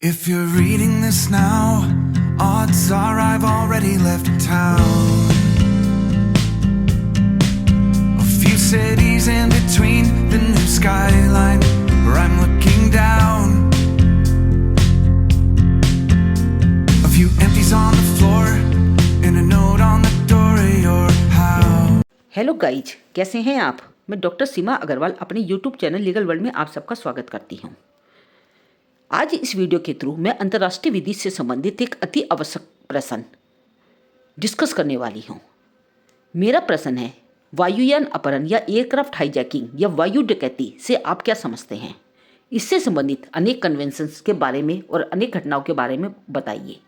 If you're reading this now, odds are I've already left town. A few cities in between the new skyline where I'm looking down. A few empties on the floor and a note on the door of your house. Hello guys, कैसे हैं आप? मैं doctor सीमा अग्रवाल अपने YouTube channel legal world में आप सबका स्वागत करती हूं। आज इस वीडियो के थ्रू मैं अंतर्राष्ट्रीय विधि से संबंधित एक अति आवश्यक प्रश्न डिस्कस करने वाली हूं। मेरा प्रश्न है, वायुयान अपहरण या एयरक्राफ्ट हाईजैकिंग या वायु डकैती से आप क्या समझते हैं? इससे संबंधित अनेक कन्वेंशंस के बारे में और अनेक घटनाओं के बारे में बताइए।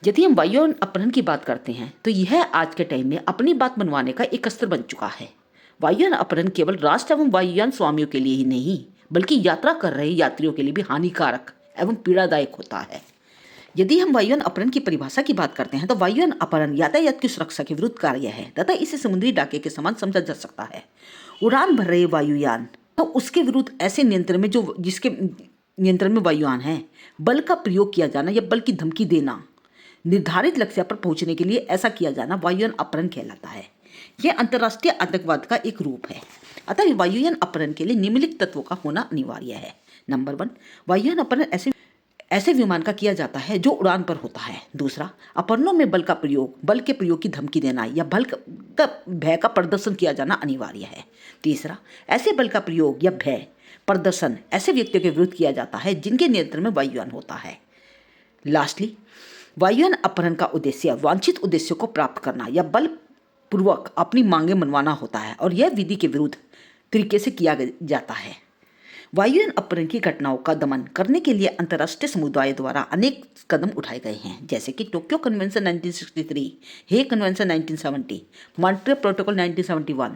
यदि हम वायुयान अपहरण की बात करते हैं तो यह आज के टाइम में अपनी बात मनवाने का एक अस्त्र बन चुका है। वायुयान अपहरण केवल राष्ट्र एवं वायुयान स्वामियों के लिए ही नहीं बल्कि यात्रा कर रहे यात्रियों के लिए भी हानिकारक एवं पीड़ादायक होता है। यदि हम वायुयान अपहरण की परिभाषा की बात करते हैं तो वायुयान अपहरण यातायात की सुरक्षा के विरुद्ध कार्य है तथा इसे समुद्री डाके के समान समझा जा सकता है। उड़ान भर रहे वायुयान तो उसके विरुद्ध ऐसे नियंत्रण में जो जिसके नियंत्रण में वायुयान है बल का प्रयोग किया जाना या बल की धमकी देना, निर्धारित लक्ष्य पर पहुंचने के लिए ऐसा किया जाना वायुयान अपहरण कहलाता है। यह अंतर्राष्ट्रीय आतंकवाद का एक रूप है। अतः वायुयान अपहरण के लिए निम्नलिखित तत्वों का होना अनिवार्य है। नंबर 1, वायुयान अपहरण ऐसे विमान का किया जाता है जो उड़ान पर होता है। दूसरा, अपहरणों में बल के प्रयोग की धमकी देना या भय का प्रदर्शन किया जाना अनिवार्य है। तीसरा, ऐसे बल का प्रयोग या भय प्रदर्शन ऐसे व्यक्तियों के विरुद्ध किया जाता है जिनके नियंत्रण में वायुयान होता है। लास्टली, वायुयान अपहरण का उद्देश्य वांछित उद्देश्यों को प्राप्त करना या बलपूर्वक अपनी मांगें मनवाना होता है और यह विधि के विरुद्ध तरीके से किया जाता है। वायुयान अपहरण की घटनाओं का दमन करने के लिए अंतर्राष्ट्रीय समुदाय द्वारा अनेक कदम उठाए गए हैं, जैसे कि Tokyo convention 1963, Hague convention 1970, Montreal protocol 1971,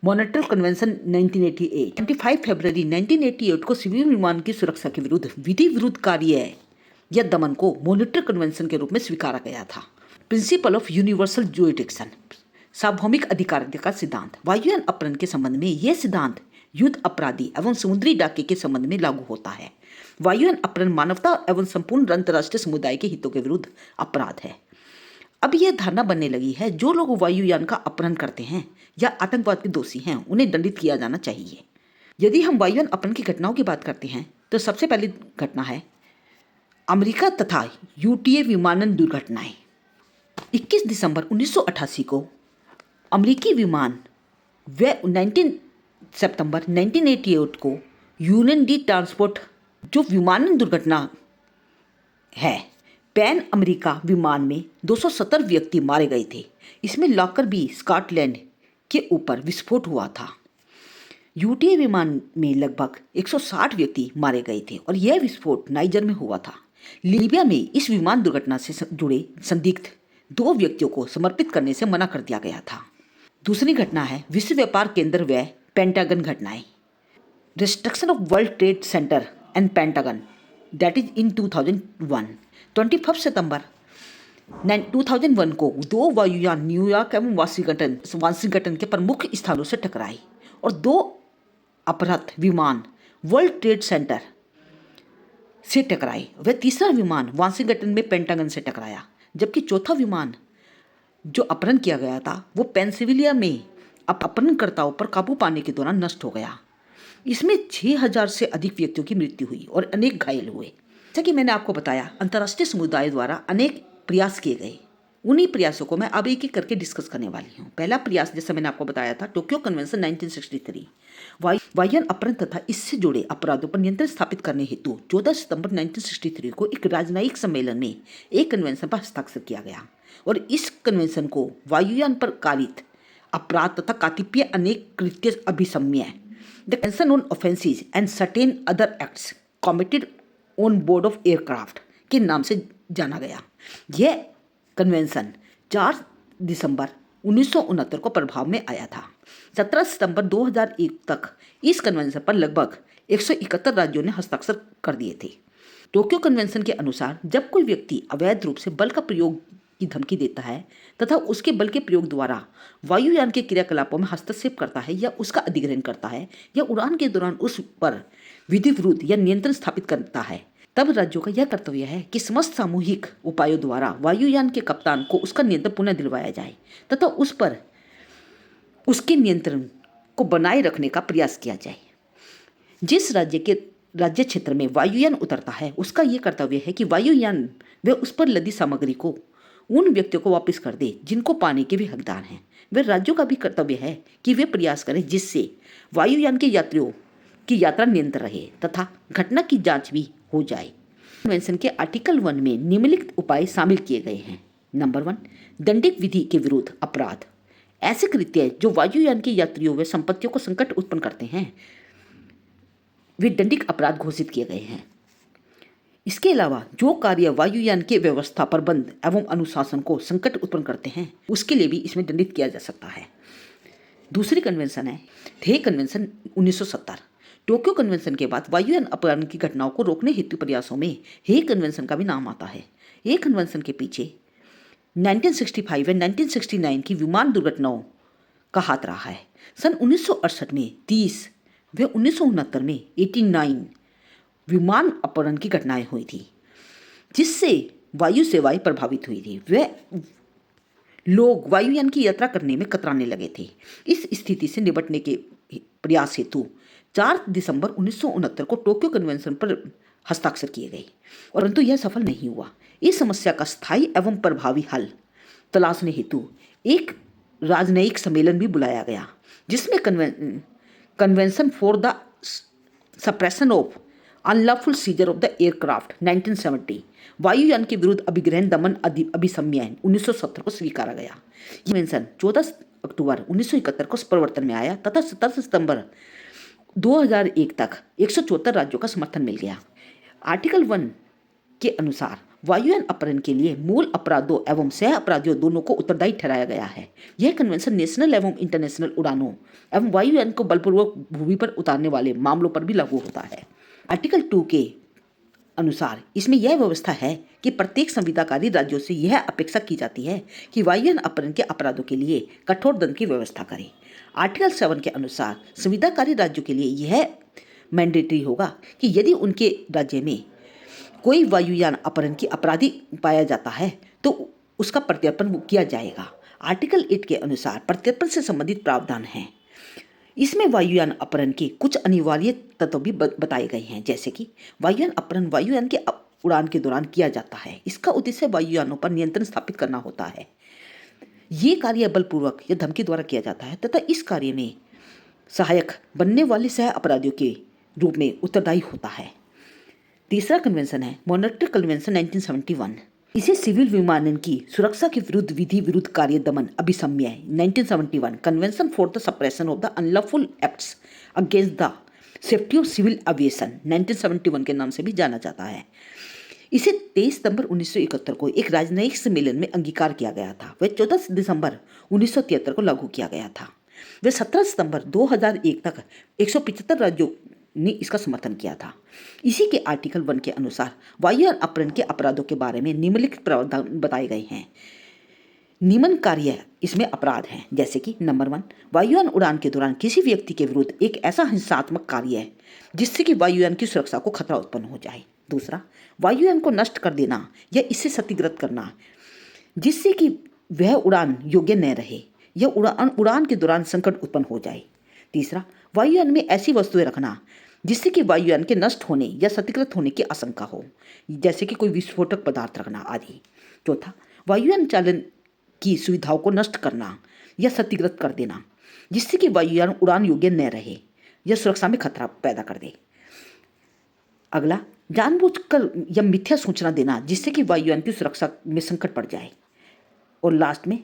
Montreal convention 1988। 25 फरवरी 1988 को सिविल विमान की सुरक्षा के विरुद्ध विधि विरुद्ध कार्य या दमन को मॉन्ट्रियल कन्वेंशन के रूप में स्वीकारा गया था। प्रिंसिपल ऑफ यूनिवर्सल जुरिडिक्शन, सार्वभौमिक अधिकारिता का सिद्धांत। वायुयान अपहरण के संबंध में यह सिद्धांत युद्ध अपराधी एवं समुद्री डाके के संबंध में लागू होता है। वायुयान अपहरण मानवता एवं संपूर्ण अंतर्राष्ट्रीय समुदाय के हितों के विरुद्ध अपराध है। अब यह धारणा बनने लगी है जो लोग वायुयान का अपहरण करते हैं या आतंकवाद के दोषी हैं उन्हें दंडित किया जाना चाहिए। यदि हम वायुयान अपहरण की घटनाओं की बात करते हैं तो सबसे पहली घटना है अमेरिका तथा यूटीए विमानन दुर्घटनाएं। 21 दिसंबर 1988 को अमेरिकी विमान व 19 सितंबर 1988 को यूनियन डी ट्रांसपोर्ट जो विमानन दुर्घटना है, पैन अमेरिका विमान में 270 व्यक्ति मारे गए थे। इसमें लॉकर बी स्कॉटलैंड के ऊपर विस्फोट हुआ था। यूटीए विमान में लगभग 160 व्यक्ति मारे गए थे और यह विस्फोट नाइजर में हुआ था। लीबिया में इस विमान दुर्घटना से जुड़े संदिग्ध 2 व्यक्तियों को समर्पित करने से मना कर दिया गया था। दूसरी घटना है विश्व व्यापार केंद्र व पेंटागन घटनाएं। Destruction of world trade centre and pentagon that is in 2001। 21 सितंबर 2001 को 2 वायुयान न्यूयॉर्क एवं वाशिंगटन के प्रमुख स्थानों से टकराए और 2 अपहृत विमान वर्ल्ड ट्रेड सेंटर से टकराए। वह तीसरा विमान वाशिंगटन में पेंटागन से टकराया, जबकि चौथा विमान जो अपहरण किया गया था वो पेंसिल्वेनिया में अपहरणकर्ताओं पर काबू पाने के दौरान नष्ट हो गया। इसमें 6000 से अधिक व्यक्तियों की मृत्यु हुई और अनेक घायल हुए। जैसा कि मैंने आपको बताया, अंतर्राष्ट्रीय समुदाय द्वारा अनेक प्रयास किए गए। उन्हीं प्रयासों को मैं अब एक एक करके डिस्कस करने वाली हूँ। पहला प्रयास जैसा मैंने आपको बताया था टोक्यो कन्वेंशन 1963, वायुयान अपहरण तथा इससे जुड़े अपराधों पर नियंत्रण स्थापित करने हेतु 14 सितंबर 1963 को एक राजनयिक सम्मेलन में एक कन्वेंशन पर हस्ताक्षर किया गया और इस कन्वेंशन को वायुयान पर कारित अपराध तथा कातिप्य अनेक कृत्य अभिसम्य the convention on offences and certain other acts committed on board of aircraft के नाम से जाना गया। यह कन्वेंशन 4 दिसंबर 1969 को प्रभाव में आया था। 17 सितंबर 2001 तक इस कन्वेंशन पर लगभग 171 राज्यों ने हस्ताक्षर कर दिए थे। टोक्यो कन्वेंशन के अनुसार जब कोई व्यक्ति अवैध रूप से बल का प्रयोग की धमकी देता है तथा उसके बल के प्रयोग द्वारा वायुयान के क्रियाकलापों में हस्तक्षेप करता है या उसका अधिग्रहण करता है या उड़ान के दौरान उस पर विधि विरुद्ध या नियंत्रण स्थापित करता है, तब राज्यों का यह कर्तव्य है कि समस्त सामूहिक उपायों द्वारा वायुयान के कप्तान को उसका नियंत्रण पुनः दिलवाया जाए तथा उस पर उसके नियंत्रण को बनाए रखने का प्रयास किया जाए। जिस राज्य क्षेत्र में वायुयान उतरता है उसका यह कर्तव्य है कि वायुयान व उस पर लदी सामग्री को उन व्यक्तियों को वापस कर दे जिनको पाने के भी हकदार हैं। वे राज्यों का भी कर्तव्य है कि वे प्रयास करें जिससे वायुयान के यात्रियों की यात्रा नियंत्रण रहे तथा घटना की जांच भी हो जाए। कन्वेंशन के आर्टिकल 1 में निम्नलिखित उपाय शामिल किए गए हैं। नंबर 1, दंडिक विधि के विरुद्ध अपराध। ऐसे कृत्य जो वायुयान के यात्रियों व संपत्तियों को संकट उत्पन्न करते हैं वे दंडिक अपराध घोषित किए गए हैं। इसके अलावा जो कार्य वायुयान के व्यवस्था, प्रबंध एवं अनुशासन को संकट उत्पन्न करते हैं उसके लिए भी इसमें दंडित किया जा सकता है। दूसरी कन्वेंशन है हे कन्वेंशन 1970। टोक्यो कन्वेंशन के बाद वायुयान अपहरण की घटनाओं को रोकने हेतु प्रयासों में हे कन्वेंशन का भी नाम आता है। हे कन्वेंशन के पीछे 1965 व 1969 की विमान दुर्घटनाओं का हाथ रहा है। सन 1968 में 30 व 1969 में 89 विमान अपहरण की घटनाएं हुई थी जिससे वायु सेवाएं प्रभावित हुई थी। वे लोग वायुयान की यात्रा करने में कतराने लगे थे। इस स्थिति से निपटने के प्रयास हेतु 4 दिसंबर 1969 को टोक्यो कन्वेंशन पर हस्ताक्षर किए गए, परंतु यह सफल नहीं हुआ। इस समस्या का स्थायी एवं प्रभावी हल तलाशने हेतु एक राजनयिक सम्मेलन भी बुलाया गया जिसमें convention for the suppression of unlawful scissor of the aircraft 1970, वायुयान के विरुद्ध अभिग्रहण दमन अभिसंयन 1970 को स्वीकारा गया। यह कन्वेंशन 14 अक्टूबर 1971 को प्रवर्तन में आया तथा 17 सितंबर 2001 तक 174 राज्यों का समर्थन मिल गया। आर्टिकल 1 के अनुसार वायुयान अपहरण के लिए मूल अपराधों एवं सह अपराधियों दोनों को उत्तरदायी ठहराया गया है। यह कन्वेंशन नेशनल एवं इंटरनेशनल उड़ानों एवं वायुयान को बलपूर्वक भूमि पर उतारने वाले मामलों पर भी लागू होता है। आर्टिकल 2 के अनुसार इसमें यह व्यवस्था है कि प्रत्येक संविधाकारी राज्यों से यह अपेक्षा की जाती है कि वायुयान अपहरण के अपराधों के लिए कठोर दंड की व्यवस्था करें। आर्टिकल 7 के अनुसार संविधाकारी राज्यों के लिए यह मैंडेटरी होगा कि यदि उनके राज्य में कोई वायुयान अपहरण की अपराधी पाया जाता है तो उसका प्रत्यर्पण किया जाएगा। आर्टिकल 8 के अनुसार प्रत्यर्पण से संबंधित प्रावधान हैं। इसमें वायुयान अपहरण के कुछ अनिवार्य तत्व भी बताए गए हैं, जैसे कि वायुयान अपहरण वायुयान के उड़ान के दौरान किया जाता है। इसका उद्देश्य वायुयानों पर नियंत्रण स्थापित करना होता है। ये कार्य बलपूर्वक या धमकी द्वारा किया जाता है तथा इस कार्य में सहायक बनने वाले सह अपराधियों के रूप में उत्तरदायी होता है। तीसरा कन्वेंशन है मॉन्ट्रियल कन्वेंशन 1971। इसे सिविल विमानन की सुरक्षा के विरुद्ध विधि विरुद्ध कार्य दमन अभिसंयन 1971, convention for the suppression of the unlawful acts against the safety of civil aviation 1971 के नाम से भी जाना जाता है। इसे 23 सितंबर 1971 को एक राजनयिक सम्मेलन में अंगीकार किया गया था। वह 14 दिसंबर 1973 को लागू किया गया था। वह 17 सितंबर 2001 तक 175 राज्यों ने इसका समर्थन किया था। इसी के आर्टिकल 1 के अनुसार वायुयान अपहरण के अपराधों के बारे में निम्नलिखित प्रावधान बताए गए हैं। निम्न कार्य इसमें अपराध हैं, जैसे कि नंबर 1, वायुयान उड़ान के दौरान किसी व्यक्ति के विरुद्ध एक ऐसा हिंसात्मक कार्य है जिससे कि वायुयान की सुरक्षा को खतरा उत्पन्न हो जाए। दूसरा, वायुयान को नष्ट कर देना या इससे क्षतिग्रस्त करना जिससे कि वह उड़ान योग्य न रहे या उड़ान के दौरान संकट उत्पन्न हो जाए। तीसरा, वायुयान में ऐसी वस्तुएं रखना जिससे कि वायुयान के नष्ट होने या क्षतिग्रस्त होने की आशंका हो, जैसे कि कोई विस्फोटक पदार्थ रखना आदि। चौथा, वायुयान चालन की सुविधाओं को नष्ट करना या क्षतिग्रस्त कर देना जिससे कि वायुयान उड़ान योग्य न रहे या सुरक्षा में खतरा पैदा कर दे। अगला, जानबूझकर या मिथ्या सूचना देना जिससे कि वायुयान की सुरक्षा में संकट पड़ जाए। और लास्ट में,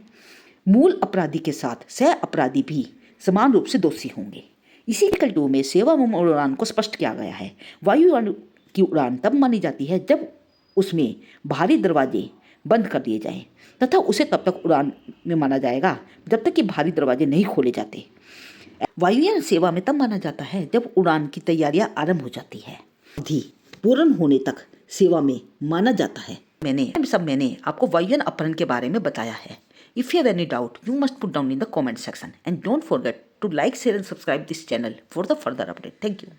मूल अपराधी के साथ सह अपराधी भी समान रूप से दोषी होंगे। इसी आर्टिकल 2 में सेवा एवं उड़ान को स्पष्ट किया गया है। वायुयान की उड़ान तब मानी जाती है जब उसमें बाहरी दरवाजे बंद कर दिए जाएं तथा उसे तब तक उड़ान में माना जाएगा जब तक कि बाहरी दरवाजे नहीं खोले जाते। वायुयान सेवा में तब माना जाता है जब उड़ान की तैयारियां आरंभ हो जाती है। विधि पूर्ण होने तक सेवा में माना जाता है। मैंने आपको वायुयान अपहरण के बारे में बताया है। If you have any doubt, you must put down in the comment section and don't forget to like, share and subscribe this channel for the further update. Thank you.